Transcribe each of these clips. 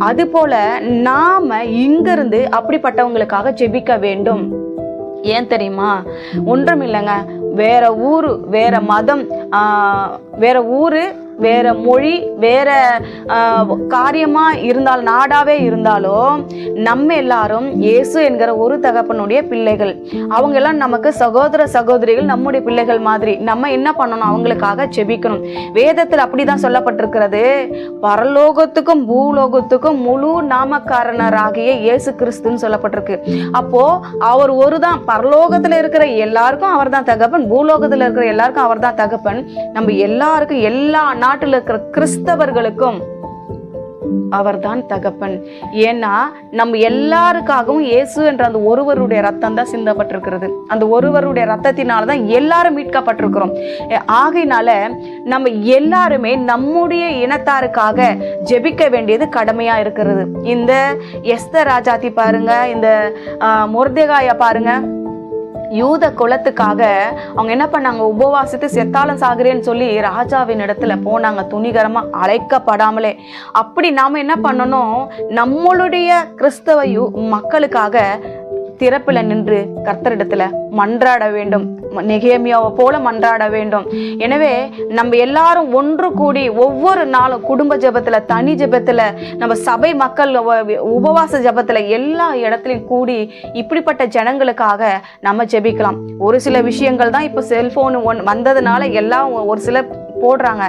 அது போல நாம இங்கிருந்து அப்படிப்பட்டவங்களுக்காக ஜெபிக்க வேண்டும். ஏன் தெரியுமா? ஒன்றும் இல்லைங்க, வேற ஊரு, வேற மதம், வேற ஊரு, வேற மொழி, வேற காரியமா இருந்தாலும், நாடாவே இருந்தாலும் நம்ம எல்லாரும் இயேசு என்கிற ஒரு தகப்பனுடைய பிள்ளைகள். அவங்க எல்லாம் நமக்கு சகோதர சகோதரிகள், நம்முடைய பிள்ளைகள் மாதிரி. நம்ம என்ன பண்ணணும்? அவங்களுக்காக ஜெபிக்கணும். வேதத்தில் அப்படிதான் சொல்லப்பட்டிருக்கிறது. பரலோகத்துக்கும் பூலோகத்துக்கும் முழு நாமக்காரனராகிய இயேசு கிறிஸ்துன்னு சொல்லப்பட்டிருக்கு. அப்போ அவர் ஒருதான். பரலோகத்துல இருக்கிற எல்லாருக்கும் அவர் தான் தகப்பன், பூலோகத்துல இருக்கிற எல்லாருக்கும் அவர் தான் தகப்பன். நம்ம எல்லாருக்கும், எல்லா நாட்டில் இருக்கிற கிறிஸ்தவர்களுக்கும் அவர்தான் தகப்பன். ஏன்னா நம்ம எல்லாருக்காகவும் இயேசு என்ற அந்த ஒருவருடைய ரத்தம் தான் சிந்தப்பட்டிருக்கிறது. அந்த ஒருவருடைய ரத்தத்தினால்தான் எல்லாரும் மீட்கப்பட்டிருக்கிறோம். ஆகையினால நம்ம எல்லாருமே நம்முடைய இனத்தாருக்காக ஜெபிக்க வேண்டியது கடமையா இருக்கிறது. இந்த எஸ்தர் ராஜாத்தி பாருங்க, இந்த மொர்தெகாயை பாருங்க, யூத குலத்துக்காக அவங்க என்ன பண்ணாங்க? உபவாசித்து செத்தாலும் சாகுறேன்னு சொல்லி ராஜாவின் இடத்துல போனாங்க, துணிகரமா அழைக்கப்படாமலே. அப்படி நாம என்ன பண்ணணும்? நம்மளுடைய கிறிஸ்தவ மக்களுக்காக திறப்புல நின்று கர்த்தரிடத்துல மன்றாட வேண்டும். நெகேமியாவை போல மன்றாட வேண்டும். எனவே நம்ம எல்லாரும் ஒன்று கூடி ஒவ்வொரு நாளும் குடும்ப ஜெபத்துல, தனி ஜெபத்துல, நம்ம சபை மக்கள் உபவாச ஜெபத்துல, எல்லா இடத்துலையும் கூடி இப்படிப்பட்ட ஜனங்களுக்காக நம்ம ஜெபிக்கலாம். ஒரு சில விஷயங்கள் தான் இப்போ செல்போன் வந்ததுனால எல்லாம் ஒரு சில போடுறாங்க.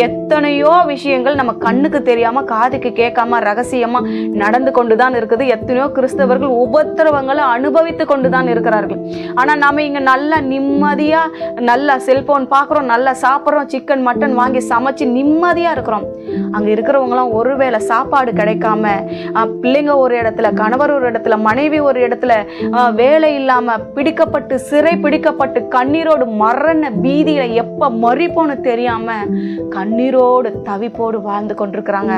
எத்தனையோ விஷயங்கள் நம்ம கண்ணுக்கு தெரியாம, காதுக்கு கேட்காம, ரகசியமா நடந்து கொண்டுதான் இருக்குது. எத்தனையோ கிறிஸ்தவர்கள் உபத்திரவங்களை அனுபவித்து கொண்டுதான் இருக்கிறார்கள். ஆனா நாம இங்க நல்லா நிம்மதியா, நல்லா செல்போன் பாக்குறோம், நல்லா சாப்பிட்றோம், சிக்கன் மட்டன் வாங்கி சமைச்சு நிம்மதியா இருக்கிறோம். அங்க இருக்கிறவங்களாம் ஒருவேளை சாப்பாடு கிடைக்காம, பிள்ளைங்க ஒரு இடத்துல, கணவர் ஒரு இடத்துல, மனைவி ஒரு இடத்துல, வேலை இல்லாம பிடிக்கப்பட்டு, சிறை பிடிக்கப்பட்டு, கண்ணீரோடு மரண பீதியில எப்ப மறிப்போன்னு தெரியாம கண்ணீரோடு தவிப்போடு வாழ்ந்து கொண்டிருக்கிறாங்க.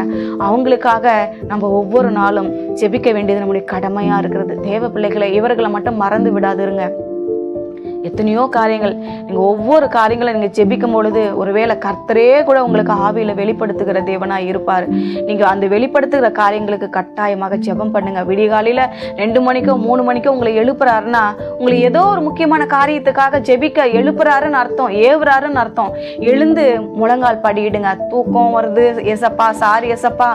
அவங்களுக்காக நம்ம ஒவ்வொரு நாளும் ஜெபிக்க வேண்டியது நம்முடைய கடமையா இருக்கிறது. தேவ பிள்ளைகளை, இவர்களை மட்டும் மறந்து விடாதிருங்க. எத்தனையோ காரியங்கள், நீங்க ஒவ்வொரு காரியங்களை நீங்க ஜெபிக்கும் பொழுது ஒருவேளை கர்த்தரே கூட உங்களுக்கு ஆவியில வெளிப்படுத்துகிற தேவனா இருப்பார். நீங்க அந்த வெளிப்படுத்துகிற காரியங்களுக்கு கட்டாயமாக ஜெபம் பண்ணுங்க. விடிகாலையில 2 மணிக்கோ 3 மணிக்கோ உங்களை எழுப்புறாருன்னா, உங்களை ஏதோ ஒரு முக்கியமான காரியத்துக்காக ஜெபிக்க எழுப்புறாருன்னு அர்த்தம், ஏவுறாருன்னு அர்த்தம். எழுந்து முழங்கால் படியிடுங்க. தூக்கம் வருது, ஏசப்பா சாரி ஏசப்பா,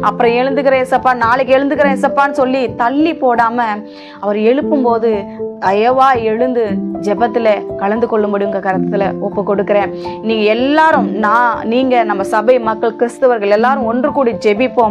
அப்புறம் எழுந்துக்கிற ஏசப்பா, நாளைக்கு எழுந்துக்கிற ஏசப்பான்னு சொல்லி தள்ளி போடாம அவர் எழுப்பும் போது தயவா எழுந்து ஜெபத்துல கலந்து கொள்ளும்படி உங்க கருத்துல ஒப்பு கொடுக்கிறேன். நீங்க எல்லாரும், நீங்க நம்ம சபை மக்கள், கிறிஸ்தவர்கள் எல்லாரும் ஒன்று கூடி ஜெபிப்போம்.